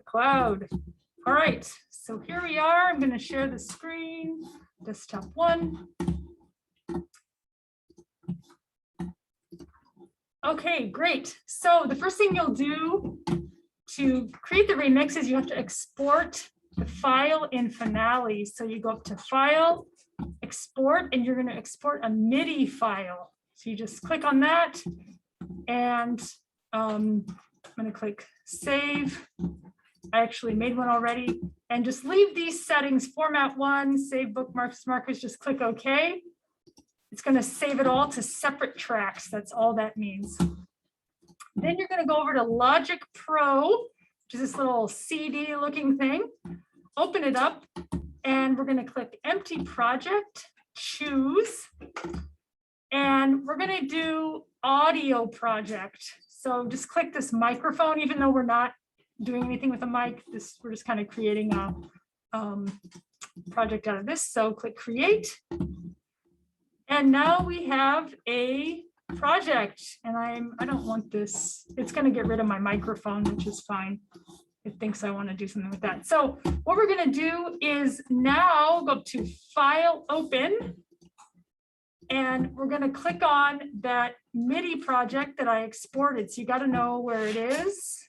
Cloud. All right, so here we are. I'm going to share the screen, desktop 1. Okay, great. So the first thing you'll do to create the remix is you have to export the file in Finale. So you go up to File, Export, and you're going to export a MIDI file. So you just click on that, and I'm going to click Save. I actually made one already, and just leave these settings, Format 1, Save Bookmarks, Markers, just click OK. It's going to save it all to separate tracks. That's all that means. Then you're going to go over to Logic Pro, which is this little CD looking thing. Open it up, and we're going to click Empty Project, Choose, and we're going to do Audio Project. So just click this microphone, even though we're not doing anything with a mic. We're just kind of creating a project out of this. So click Create. And now we have a project, and I don't want this. It's going to get rid of my microphone, which is fine. It thinks I want to do something with that. So what we're going to do is now go to File, Open, and we're going to click on that MIDI project that I exported. So you got to know where it is.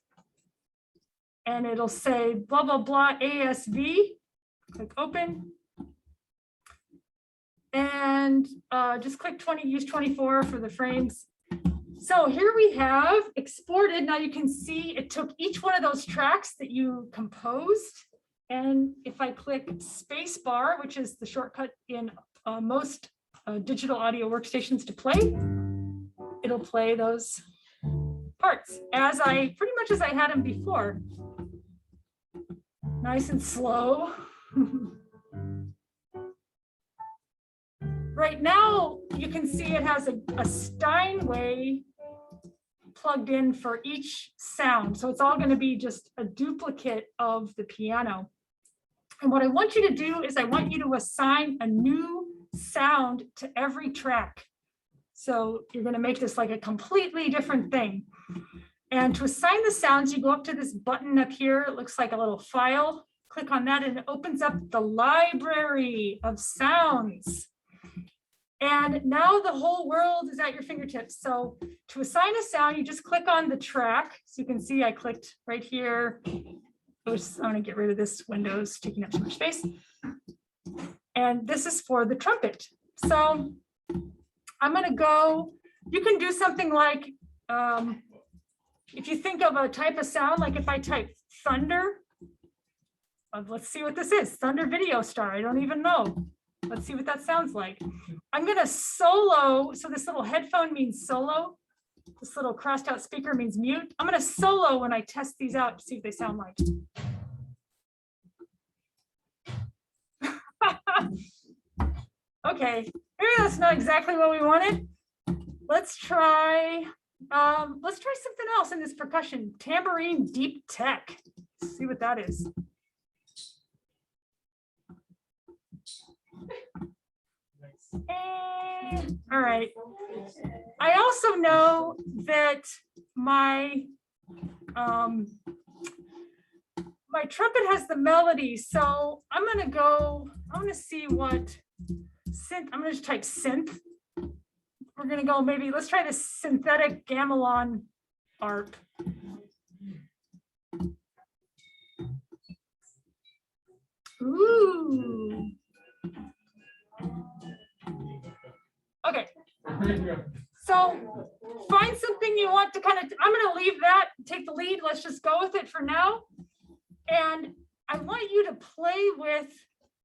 And it'll say blah, blah, blah, ASV. Click Open. And just click 20, use 24 for the frames. So here we have exported. Now you can see it took each one of those tracks that you composed. And if I click spacebar, which is the shortcut in most digital audio workstations to play, it'll play those parts pretty much as I had them before. Nice and slow. Right now, you can see it has a Steinway plugged in for each sound. So it's all going to be just a duplicate of the piano. And what I want you to do is I want you to assign a new sound to every track. So you're going to make this like a completely different thing. And to assign the sounds, you go up to this button up here. It looks like a little file. Click on that, and it opens up the library of sounds. And now the whole world is at your fingertips. So to assign a sound, you just click on the track. So you can see I clicked right here. Oops, I want to get rid of this window, it's taking up too much space. And this is for the trumpet. So I'm going to go, you can do something like, if you think of a type of sound, like if I type thunder, let's see what this is, Thunder Video Star, I don't even know. Let's see what that sounds like. I'm going to solo. So this little headphone means solo. This little crossed out speaker means mute. I'm going to solo when I test these out to see what they sound like. Okay, maybe that's not exactly what we wanted. Let's try something else in this percussion. Tambourine Deep Tech. Let's see what that is. All right. I also know that my trumpet has the melody, so I'm gonna see what synth. I'm gonna just type synth. We're gonna go maybe, let's try the synthetic gamelan ARP. Ooh. Okay, so find something you want to kind of, I'm going to leave that, take the lead. Let's just go with it for now. And I want you to play with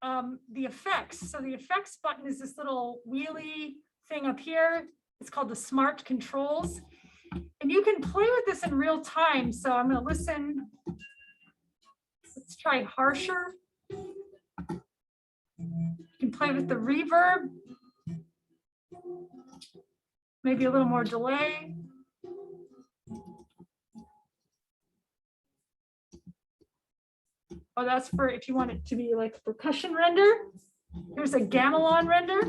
the effects. So the effects button is this little wheelie thing up here. It's called the Smart Controls. And you can play with this in real time. So I'm going to listen. Let's try harsher. You can play with the reverb. Maybe a little more delay. Oh, that's for if you want it to be like a percussion render. Here's a gamelan render.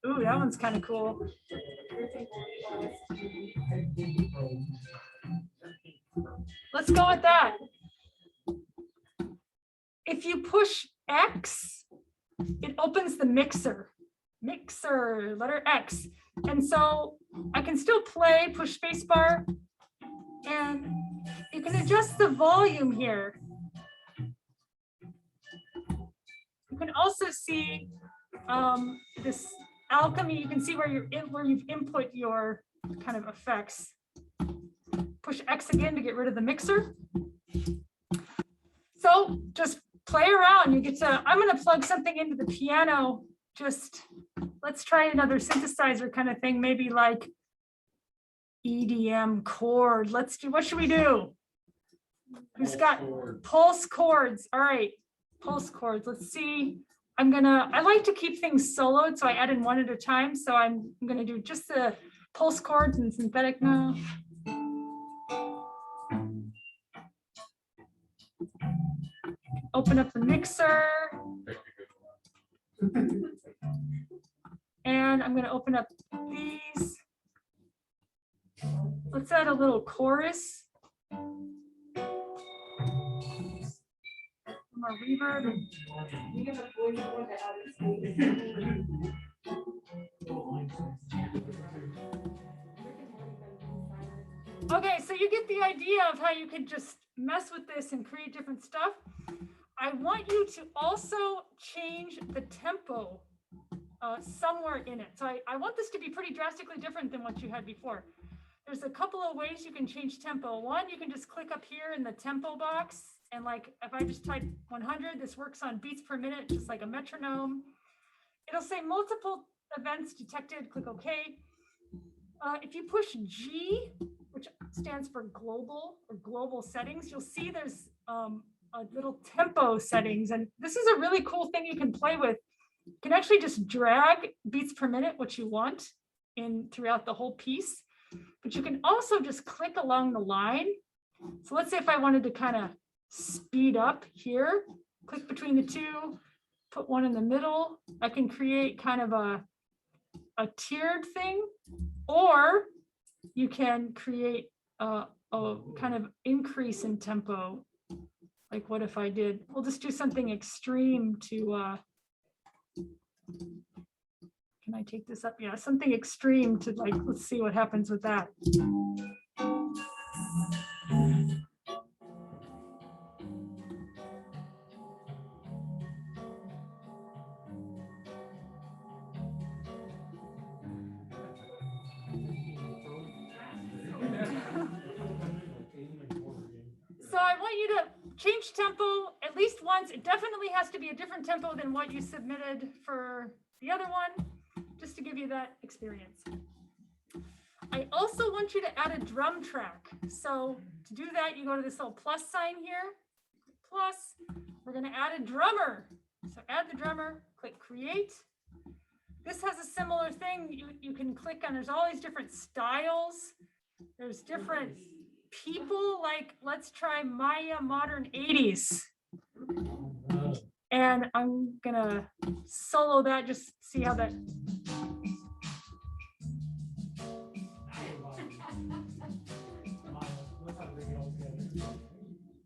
Ooh, that one's kind of cool. let's go with that. If you push X, it opens the mixer, letter X. And so I can still play, push spacebar, and you can adjust the volume here. You can also see this alchemy. You can see where you've input your kind of effects. Push X again to get rid of the mixer. So just play around. You get to, I'm going to plug something into the piano. Just let's try another synthesizer kind of thing, maybe like EDM chord. Let's do, what should we do? Who's got pulse chords? All right, pulse chords. Let's see. I like to keep things soloed, so I add in one at a time. So I'm gonna do just the pulse chords and synthetic now. Open up the mixer. And I'm gonna open up these. Let's add a little chorus. More reverb. Okay, so you get the idea of how you can just mess with this and create different stuff. I want you to also change the tempo somewhere in it. So I want this to be pretty drastically different than what you had before. There's a couple of ways you can change tempo. One, you can just click up here in the tempo box. And like, if I just type 100, this works on beats per minute, just like a metronome. It'll say multiple events detected, click OK. If you push G, which stands for global or global settings, you'll see there's a little tempo settings. And this is a really cool thing you can play with. You can actually just drag beats per minute, what you want in throughout the whole piece. But you can also just click along the line. So let's say if I wanted to kind of speed up here, click between the two, put one in the middle. I can create kind of a tiered thing, or you can create a kind of increase in tempo. Like what if I did, we'll just do something extreme to, can I take this up? Yeah, something extreme to like, let's see what happens with that. So I want you to change tempo at least once. It definitely has to be a different tempo than what you submitted for the other one, just to give you that experience. I also want you to add a drum track. So to do that, you go to this little plus sign here. Plus, we're going to add a drummer. So add the drummer, click create. This has a similar thing. You can click on, there's all these different styles. There's different people, like let's try Maya Modern 80s. And I'm gonna solo that, just see how that.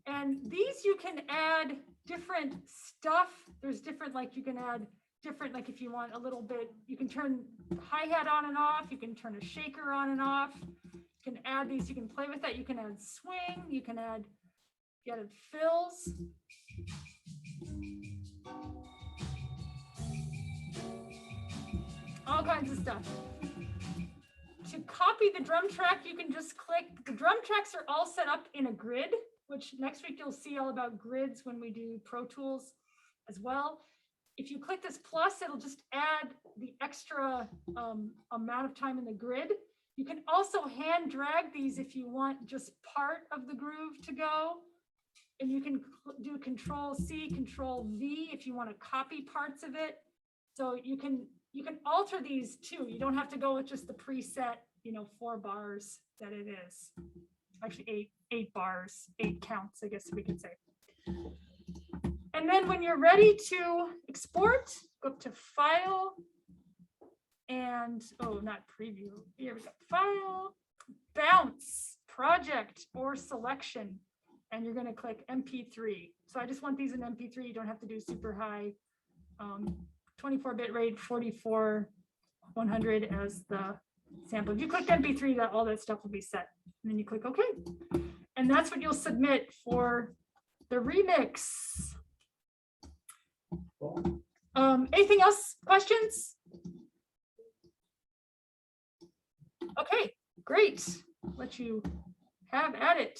And these you can add different stuff. There's different, like you can add different, like if you want a little bit, you can turn hi-hat on and off, you can turn a shaker on and off. You can add these, you can play with that, you can add swing, you can add fills. All kinds of stuff. To copy the drum track, you can just click, the drum tracks are all set up in a grid, which next week you'll see all about grids when we do Pro Tools as well. If you click this plus, it'll just add the extra amount of time in the grid. You can also hand drag these if you want just part of the groove to go. And you can do Control C, Control V if you want to copy parts of it. So you can alter these too. You don't have to go with just the preset, 4 bars that it is. Actually 8 bars, 8 counts, I guess we could say. And then when you're ready to export, go up to File and, not Preview. Here we go, File, Bounce, Project or Selection. and you're going to click MP3. So I just want these in MP3. You don't have to do super high. 24 bit rate, 44,100 as the sample. If you click MP3, that all that stuff will be set. And then you click OK. And that's what you'll submit for the remix. Anything else? Questions? Okay, great. Let you have at it.